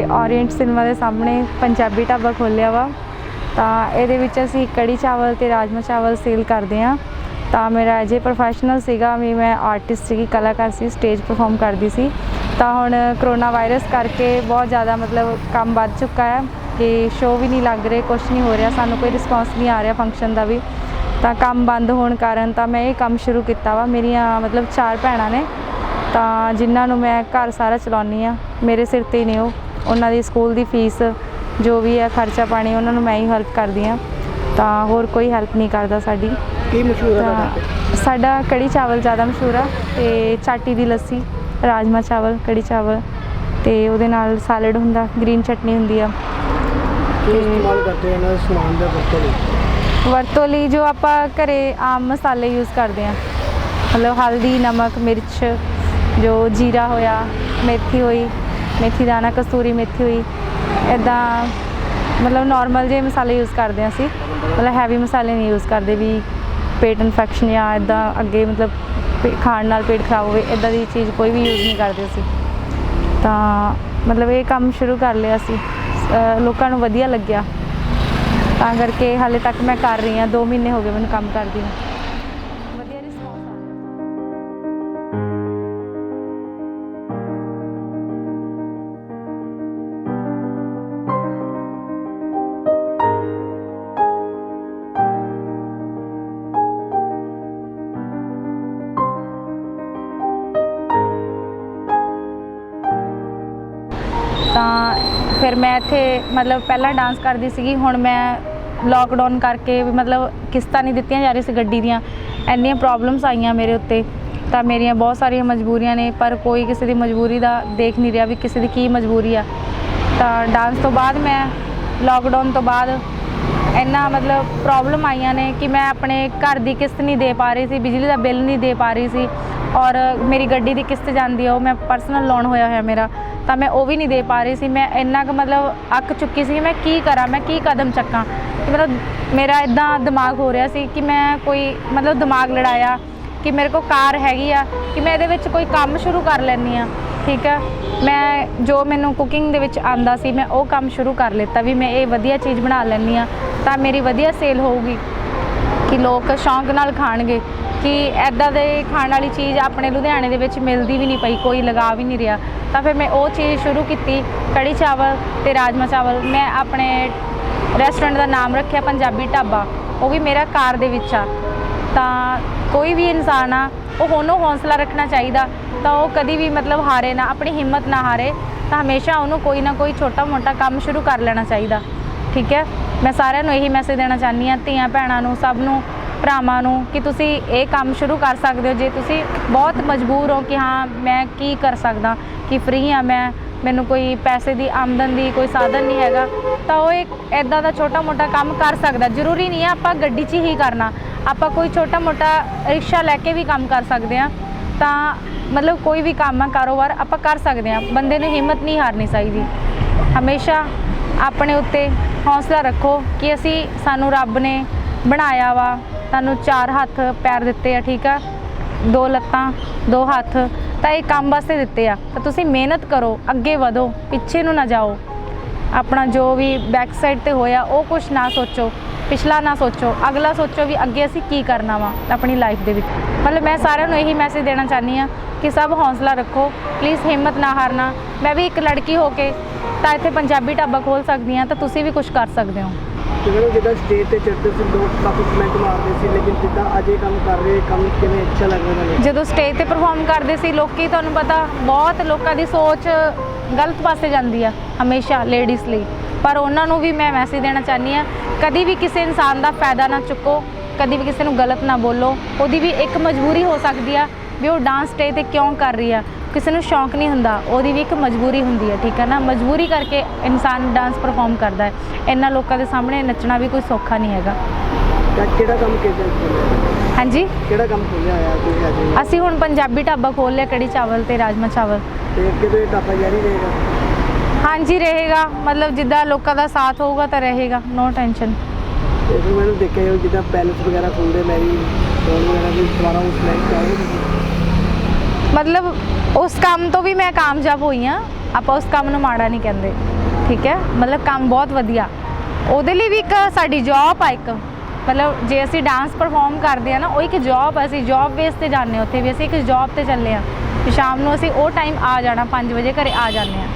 Orient cinema के सामने पंजाबी ढाबा खोलिया वा। तो ये असी कड़ी चावल तो राजमा चावल सेल करते हैं। तो मेरा एज ए प्रोफैशनल सीगा भी मैं आर्टिस्ट सी, कलाकार सी, स्टेज परफॉर्म करती सी। तो हुण करोना वायरस करके बहुत ज़्यादा मतलब काम बढ़ चुका है कि शो भी नहीं लग रहे, कुछ नहीं हो रहा, सानू कोई रिस्पॉन्स नहीं आ रहा फंक्शन का भी। तो काम बंद होने कारण तो मैं ये काम शुरू किया वा। मेरिया मतलब 4 भैणां ने, तो जिन्होंने मैं घर सारा चलानी हाँ, मेरे सिर ते ने उन्हों की स्कूल की फीस जो भी है खर्चा पानी उन्होंने मैं ही हेल्प करती हाँ। तो होर कोई हेल्प नहीं करता साडी। की मशहूर है साडा कड़ी चावल ज़्यादा मशहूर है, तो चाटी दी लस्सी, राजमा चावल, कड़ी चावल, तो उहदे नाल सैलड हुंदा, ग्रीन चटनी हुंदी आ। वरतों लई जो आपां घरे आम मसाले यूज़ करते हैं, मतलब हल्दी, नमक, मिर्च, जो जीरा होया, मेथी हुई, मेथी दाना, कसूरी मेथी हुई, इदा मतलब नॉर्मल जे मसाले यूज़ करते हैं असी, मतलब हैवी मसाले नहीं यूज़ करते भी पेट इन्फेक्शन या इदा अगे मतलब खाण नाल पेट खराब हो इदा की चीज़ कोई भी यूज़ नहीं करते असी। तो मतलब ये काम शुरू कर लिया असी, लोगों को वधिया लग्या, तां करके हाले तक मैं कर रही हाँ। 2 महीने हो गए मैंने काम करती हूँ। तो फिर मैं इत्थे मतलब पहला डांस करती सी, हुण मैं लॉकडाउन करके मतलब किस्तां नहीं दित्तियां जा रही सी गड्डी दियां, इन्नियां प्रॉब्लम्स आईयां मेरे उत्ते। तो मेरियां बहुत सारियां मजबूरियां ने, पर कोई किसी की मजबूरी दा देख नहीं रहा भी किसी की की मजबूरी आ। तो डांस तो बाद मैं लॉकडाउन तो बाद इन्ना मतलब प्रॉब्लम आईयां ने कि मैं अपने घर की किस्त नहीं दे पा रही सी, बिजली का बिल नहीं दे पा रही सी, और मेरी गड्डी की किस्त जाती है, मैं परसनल लोन होया है मेरा, तो मैं वो भी नहीं दे पा रही सी। मैं इन्ना क मतलब अक चुकी सी, मैं की करा, मैं की कदम चक्का, कि मतलब मेरा इदा दिमाग हो रहा सी कि मैं कोई मतलब दिमाग लड़ाया कि मेरे को कार हैगी आ कि मैं ये कोई काम शुरू कर लैनी हाँ। ठीक है, मैं जो मैनू कुकिंग दे विच आंदा सी मैं वो काम शुरू कर लेता भी मैं ये वधिया चीज़ बना लैनी हाँ, तो मेरी वधिया सेल होगी कि लोग शौक नाल खाणगे। कि ऐदा दे खाने वाली चीज़ अपने लुधियाने दे विच मिलती भी नहीं पई, कोई लगा भी नहीं रहा। तो फिर मैं वो चीज़ शुरू की, कड़ी चावल तो राजमा चावल। मैं अपने रेस्टोरेंट का नाम रखा पंजाबी ढाबा, वो भी मेरा कार दे विच आ। तो कोई भी इंसान आ वो हौसला रखना चाहिए, तो वो कभी भी मतलब हारे ना, अपनी हिम्मत ना हारे, तो हमेशा उन्होंने कोई ना कोई छोटा मोटा काम शुरू कर लेना चाहिए। ठीक है, मैं सारिਆਂ ਨੂੰ यही मैसेज देना चाहती हाँ, ਧੀਆਂ ਭੈਣਾਂ ਨੂੰ, ਸਭ ਨੂੰ, ਭਰਾਵਾਂ ਨੂੰ, कि तुसी ये काम शुरू कर सकते हो जे तुसी बहुत मजबूर हो कि हाँ मैं की कर सकदा, कि फ्री हाँ मैनू कोई पैसे की आमदन की कोई साधन नहीं हैगा, तो वो एक इदा का छोटा मोटा काम कर सकता। जरूरी नहीं है आपां गड्डी 'च ही करना, आपां कोई छोटा मोटा रिक्शा लैके भी काम कर सकते हैं। तो मतलब कोई भी काम है कारोबार आपां कर सकते हैं, बंदे ने हिम्मत नहीं हारनी चाहिए। हमेशा अपने उत्ते हौसला रखो कि असी सानू रब ने बनाया वा, सानू 4 हत्थ पैर दिते हैं, ठीक है, 2 लत्तां 2 हत्थ, तो ये काम वास्ते दिते आ। तो तुसी मेहनत करो, अगे वधो, पिछे नू ना जाओ। अपना जो भी बैक साइड ते होया वो कुछ ना सोचो, पिछला ना सोचो, अगला सोचो भी अगे असी की करना वा अपनी लाइफ दे विच। मतलब मैं सारिਆਂ ਨੂੰ यही मैसेज देना चाहनी हाँ कि सब हौसला रखो, प्लीज़ हिम्मत ना हारना। मैं भी एक लड़की होके तो इत्थे पंजाबी ढाबा खोल सकती हाँ, तो तुसी भी कुछ कर सकते हो। जिदा स्टेज पर चढ़ते थे लोग काफ़ी कमेंट मारते थे, लेकिन जिदा अज ये काम कर रहे काम किवें अच्छा लग रहा है? जो स्टेज पर परफॉर्म करते थे लोग, तुहानूं पता बहुत लोगों की सोच गलत पासे जाती है हमेशा लेडीज़ लई, पर उन्होंने भी मैं मैसेज देना चाहनी हाँ, कभी भी किसी इंसान का फायदा ना चुको, कभी भी किसी को गलत ना बोलो। वो भी एक मजबूरी हो सकती है भी वो डांस स्टेज पर क्यों कर रही है, किसी को शौक नहीं होंदा, वो भी एक मजबूरी होंदी है। ठीक है ना, मजबूरी करके इंसान डांस परफॉर्म करता है। इन्ना लोगों के सामने नचना भी कोई सौखा नहीं हैगा। हाँ जी, असी हुण पंजाबी ढाबा खोल लिया, कड़ी चावल तो राजमा चावल। हाँ जी रहेगा, मतलब जिदा लोगों का साथ होगा तो रहेगा, नो टेंशन। मैंने देखा जिदा पैलेस वगैरह खोलते, मैं भी ਮਤਲਬ ਉਸ ਕੰਮ ਤੋਂ ਵੀ ਮੈਂ ਕਾਮਯਾਬ ਹੋਈ ਹਾਂ, ਆਪਾਂ ਉਸ ਕੰਮ ਨੂੰ ਮਾੜਾ ਨਹੀਂ ਕਹਿੰਦੇ, ਠੀਕ ਹੈ। ਮਤਲਬ ਕੰਮ ਬਹੁਤ ਵਧੀਆ, ਉਹਦੇ ਲਈ ਵੀ ਇੱਕ ਸਾਡੀ ਜੌਬ ਆ, ਇੱਕ ਮਤਲਬ ਜੇ ਅਸੀਂ ਡਾਂਸ ਪਰਫਾਰਮ ਕਰਦੇ ਆ ਨਾ, ਉਹ ਇੱਕ ਜੌਬ ਆ, ਅਸੀਂ ਜੌਬ ਬੇਸ ਤੇ ਜਾਂਦੇ ਹਾਂ, ਉੱਥੇ ਵੀ ਅਸੀਂ ਇੱਕ ਜੌਬ ਤੇ ਚੱਲੇ ਆ, ਸ਼ਾਮ ਨੂੰ ਅਸੀਂ ਉਹ ਟਾਈਮ ਆ ਜਾਣਾ 5 ਵਜੇ ਘਰੇ ਆ ਜਾਂਦੇ ਹਾਂ।